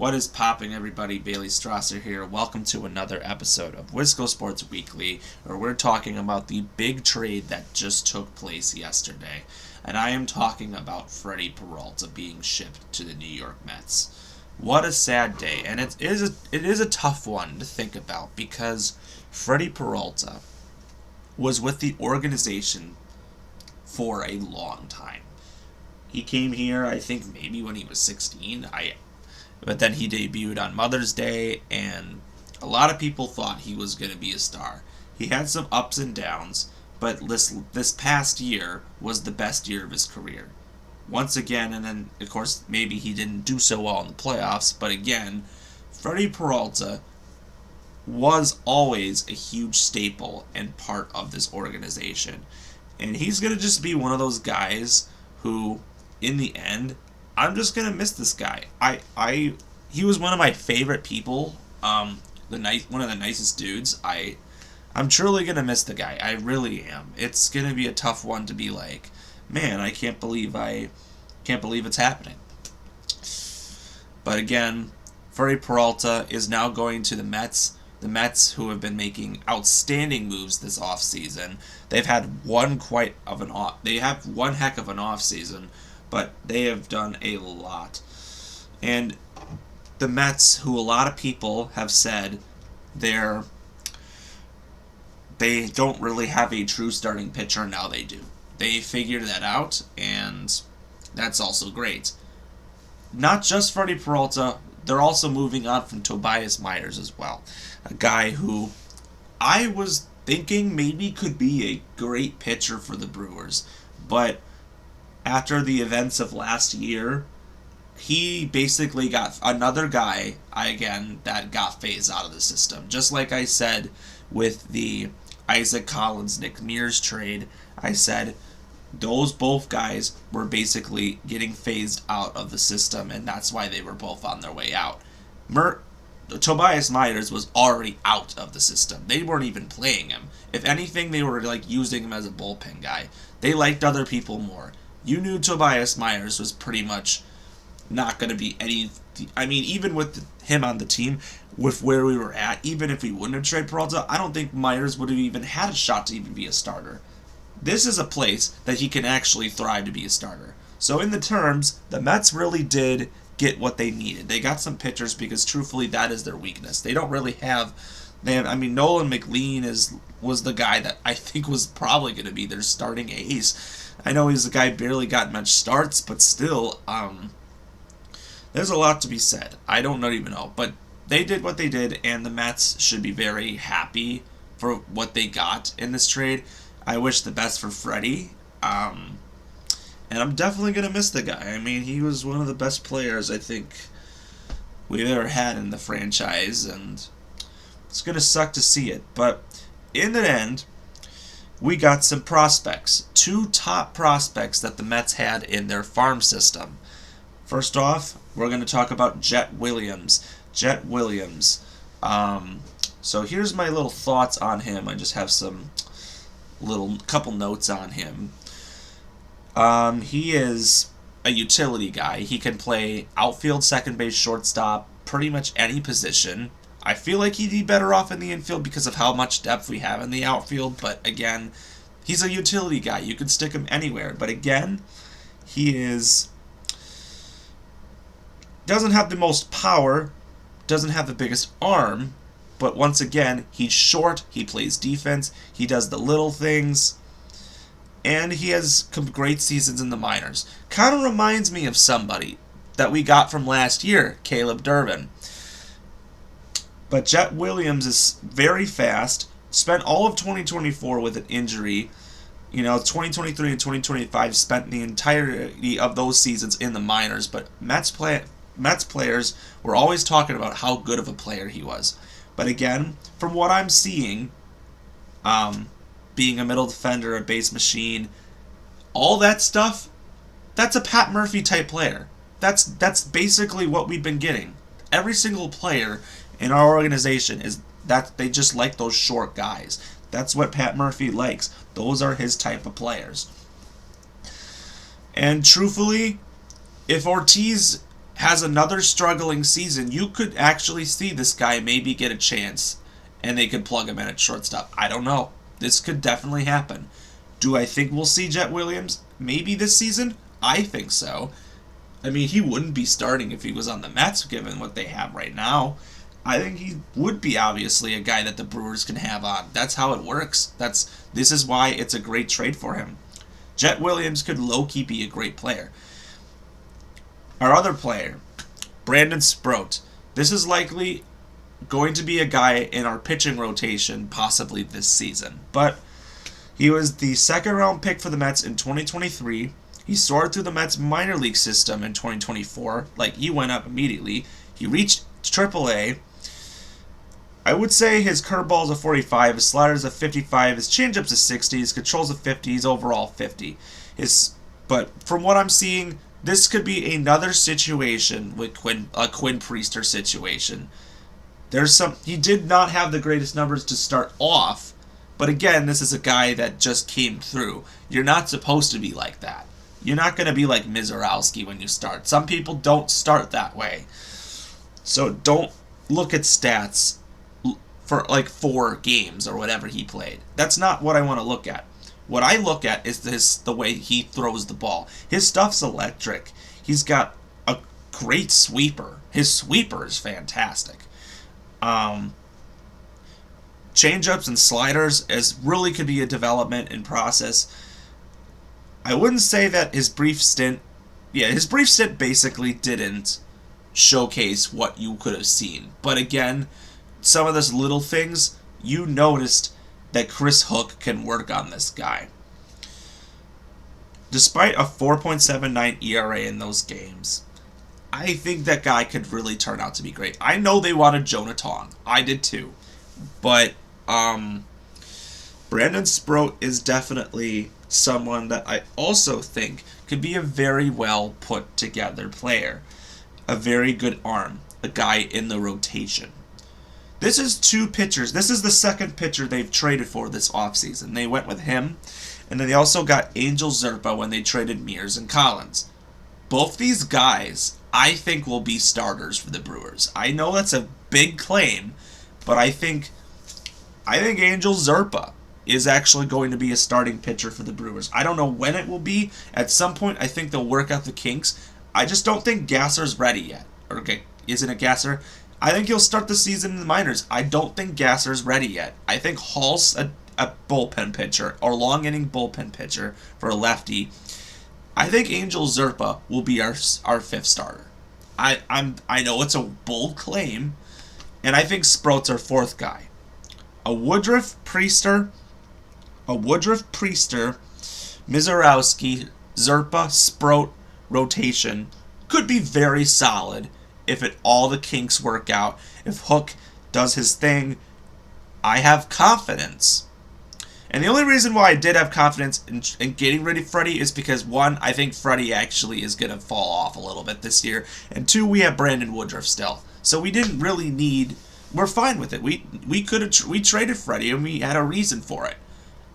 What is popping, everybody? Bailey Strasser here. Welcome to another episode of Wisco Sports Weekly, where we're talking about the big trade that just took place yesterday. And I am talking about Freddie Peralta being shipped to the New York Mets. What a sad day, and it is a tough one to think about because Freddie Peralta was with the organization for a long time. He came here, I think, maybe when he was 16. But then he debuted on Mother's Day, and a lot of people thought he was going to be a star. He had some ups and downs, but this past year was the best year of his career. Once again, and then, of course, maybe he didn't do so well in the playoffs, but again, Freddie Peralta was always a huge staple and part of this organization. And he's going to just be one of those guys who, in the end, I'm just gonna miss this guy. He was one of my favorite people. One of the nicest dudes. I'm truly gonna miss the guy. I really am. It's gonna be a tough one to be like, man, I can't believe it's happening. But again, Freddie Peralta is now going to the Mets. The Mets, who have been making outstanding moves this offseason. They've had one heck of an offseason. But they have done a lot. And the Mets, who a lot of people have said they don't really have a true starting pitcher, now they do. They figured that out, and that's also great. Not just Freddie Peralta, they're also moving on from Tobias Myers as well. A guy who I was thinking maybe could be a great pitcher for the Brewers, but after the events of last year, he basically got another guy, that got phased out of the system. Just like I said with the Isaac Collins, Nick Mears trade, I said those both guys were basically getting phased out of the system, and that's why they were both on their way out. Tobias Myers was already out of the system. They weren't even playing him. If anything, they were using him as a bullpen guy. They liked other people more. You knew Tobias Myers was pretty much not going to be any... I mean, even with him on the team, with where we were at, even if we wouldn't have traded Peralta, I don't think Myers would have even had a shot to even be a starter. This is a place that he can actually thrive to be a starter. So in the terms, the Mets really did get what they needed. They got some pitchers because, truthfully, that is their weakness. They don't really have... Nolan McLean was the guy that I think was probably going to be their starting ace. I know he's a guy barely got much starts, but still, there's a lot to be said. I don't even know, but they did what they did, and the Mets should be very happy for what they got in this trade. I wish the best for Freddie, and I'm definitely going to miss the guy. I mean, he was one of the best players I think we've ever had in the franchise, and it's going to suck to see it, but in the end, we got some prospects. 2 top prospects that the Mets had in their farm system. First off, we're going to talk about Jet Williams. So here's my little thoughts on him. I just have some couple notes on him. He is a utility guy. He can play outfield, second base, shortstop, pretty much any position. I feel like he'd be better off in the infield because of how much depth we have in the outfield, but again, he's a utility guy. You can stick him anywhere, but again, he doesn't have the most power, doesn't have the biggest arm, but once again, he's short, he plays defense, he does the little things, and he has great seasons in the minors. Kind of reminds me of somebody that we got from last year, Caleb Durbin. But Jet Williams is very fast, spent all of 2024 with an injury. 2023 and 2025 spent the entirety of those seasons in the minors, but Mets players were always talking about how good of a player he was. But again, from what I'm seeing, being a middle defender, a base machine, all that stuff, that's a Pat Murphy type player. That's basically what we've been getting. Every single player in our organization is that they just like those short guys. That's what Pat Murphy likes. Those are his type of players. And truthfully, if Ortiz has another struggling season, you could actually see this guy maybe get a chance and they could plug him in at shortstop. I don't know. This could definitely happen. Do I think we'll see Jet Williams maybe this season? I think so. I mean, he wouldn't be starting if he was on the Mets, given what they have right now. I think he would be obviously a guy that the Brewers can have on. That's how it works. This is why it's a great trade for him. Jet Williams could low-key be a great player. Our other player, Brandon Sproat. This is likely going to be a guy in our pitching rotation possibly this season. But he was the second-round pick for the Mets in 2023. He soared through the Mets minor league system in 2024. Like, he went up immediately. He reached AAA. I would say his curveball is a 45, his slider is a 55, his changeups a 60, his control's a 50, he's overall 50. But from what I'm seeing, this could be another situation with Quinn Priester situation. He did not have the greatest numbers to start off, but again, this is a guy that just came through. You're not supposed to be like that. You're not going to be like Mizorowski when you start. Some people don't start that way. So don't look at stats for like 4 games or whatever he played. That's not what I want to look at. What I look at is the way he throws the ball. His stuff's electric. He's got a great sweeper. His sweeper is fantastic. Changeups and sliders really could be a development in process. I wouldn't say that his brief stint basically didn't showcase what you could have seen. But again, some of those little things, you noticed that Chris Hook can work on this guy. Despite a 4.79 ERA in those games, I think that guy could really turn out to be great. I know they wanted Jonah Tong. I did too. But Brandon Sproat is definitely someone that I also think could be a very well put together player. A very good arm. A guy in the rotation. This is 2 pitchers. This is the second pitcher they've traded for this offseason. They went with him, and then they also got Angel Zerpa when they traded Mears and Collins. Both these guys, I think, will be starters for the Brewers. I know that's a big claim, but I think Angel Zerpa is actually going to be a starting pitcher for the Brewers. I don't know when it will be. At some point, I think they'll work out the kinks. I just don't think Gasser's ready yet. Okay, isn't it Gasser? I think he'll start the season in the minors. I don't think Gasser's ready yet. I think Hall's a bullpen pitcher, or long-inning bullpen pitcher for a lefty. I think Angel Zerpa will be our 5th starter. I know it's a bold claim, and I think Sproat's our 4th guy. A Woodruff Priester, Mizorowski, Zerpa, Sproat rotation could be very solid if all the kinks work out. If Hook does his thing, I have confidence. And the only reason why I did have confidence in getting rid of Freddie is because, 1, I think Freddie actually is going to fall off a little bit this year, and 2, we have Brandon Woodruff still. So we didn't really need... We're fine with it. We traded Freddie, and we had a reason for it.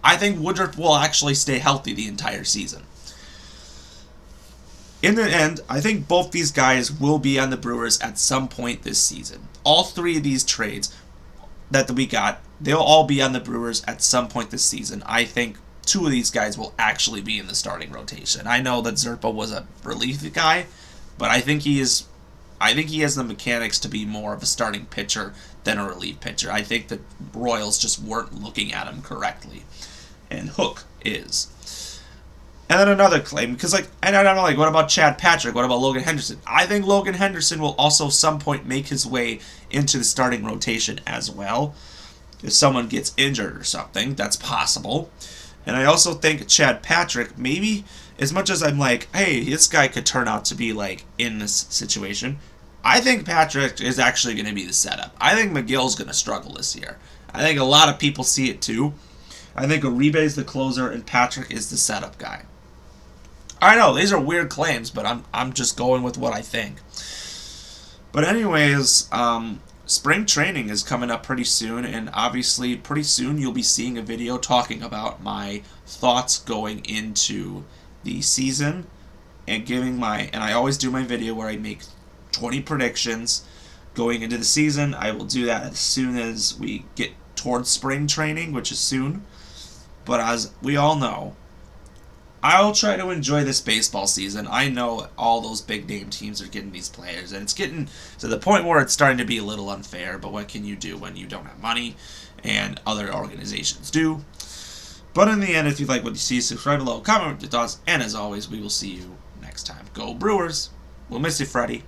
I think Woodruff will actually stay healthy the entire season. In the end, I think both these guys will be on the Brewers at some point this season. All 3 of these trades that we got, they'll all be on the Brewers at some point this season. I think 2 of these guys will actually be in the starting rotation. I know that Zerpa was a relief guy, but I think he has the mechanics to be more of a starting pitcher than a relief pitcher. I think the Royals just weren't looking at him correctly. And Hook is. And then another claim, because what about Chad Patrick? What about Logan Henderson? I think Logan Henderson will also some point make his way into the starting rotation as well. If someone gets injured or something, that's possible. And I also think Chad Patrick, maybe, as much as I'm like, hey, this guy could turn out to be like in this situation, I think Patrick is actually going to be the setup. I think McGill's going to struggle this year. I think a lot of people see it too. I think Uribe is the closer and Patrick is the setup guy. I know, these are weird claims, but I'm just going with what I think. But anyways, spring training is coming up pretty soon, and obviously pretty soon you'll be seeing a video talking about my thoughts going into the season and I always do my video where I make 20 predictions going into the season. I will do that as soon as we get towards spring training, which is soon. But as we all know, I'll try to enjoy this baseball season. I know all those big name teams are getting these players, and it's getting to the point where it's starting to be a little unfair, but what can you do when you don't have money and other organizations do? But in the end, if you like what you see, subscribe below, comment with your thoughts, and as always, we will see you next time. Go Brewers! We'll miss you, Freddie.